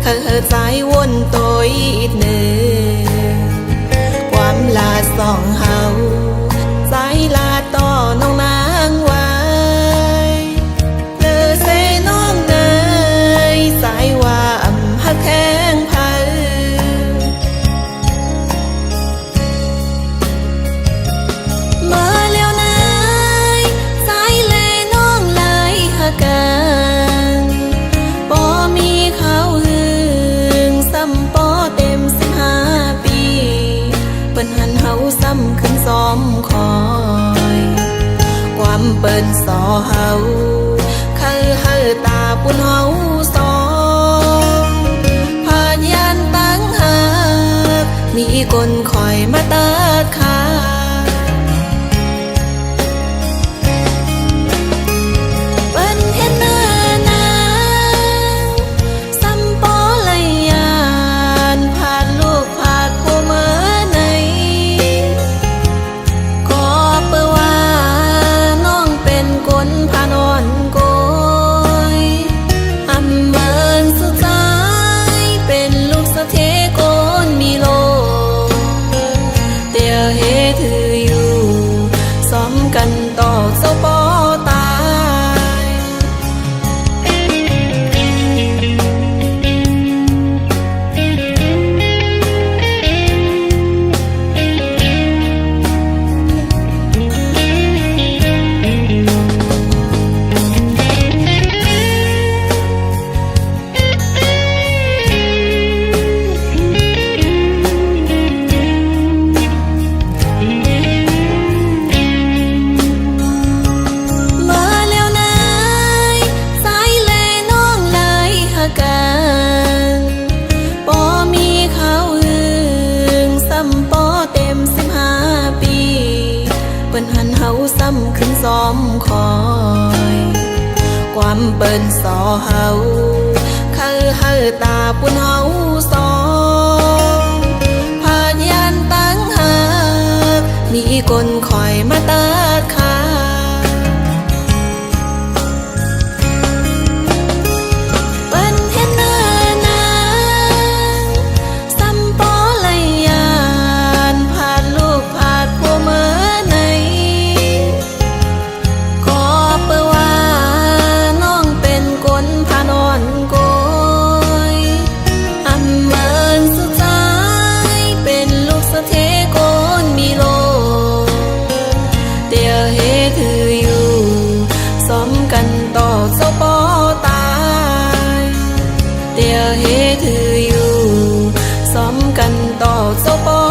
เคยใจวนตัวอีกหนึ่งความลาสองเฮาใจลาต่อน้องนางไว้เลอเสน้องเนยสายว่าหักแข้งไผมาแล้วนายสายเลน้องเลยหักกันบ่มีเขาหึงซ้ำป่อเต็ม15 ปีเปิ้นหันเฮาซ้ำขึ้นซ้อมคอยความเปิ้นสอเฮาคือเฮาตาปุ่นเฮาสองผ่านยันตั้งหากมีคนคอยมาตัดขาเปิ้นเห็นหน้านางซ้ำป่อเลยยานผ่านลูกผ่านผู้เมื่อไหนก็เปื่อว่าน้องเป็นคนพานอนโกยอำเมินสุดท้ายเป็นลูกสะเทโกนมีโลเตียวเฮถืออยู่ซ้อมกันต่อเจ้าป่อตาย มาแล้วนายสายเลน้องเลยหักกันบ่มีเขาหึงซ้ำป่อเต็ม15 ปีเปิ้นหันเฮาซ้ำขึ้นซ้อมคอยความเปิ้นสอเฮาคือเฮาตาปุ่นเฮาสองผ่านยันตั้งหากมีคนคอยมาตัดขาเปิ้นเห็นหน้านางซ้ำป่อเลยยานผ่านลูกผ่านผู้เมื่อไหนก็เปื่อว่าน้องเป็นคนพานอนโกยอำเมินสุดท้ายเป็นลูกสะเทโกนมีโลเตียวเฮถืออยู่ซ้อมกันต่อเจ้าป่อตายเตียวเฮถืออยู่ซ้อมกันต่อเจ้าป่อ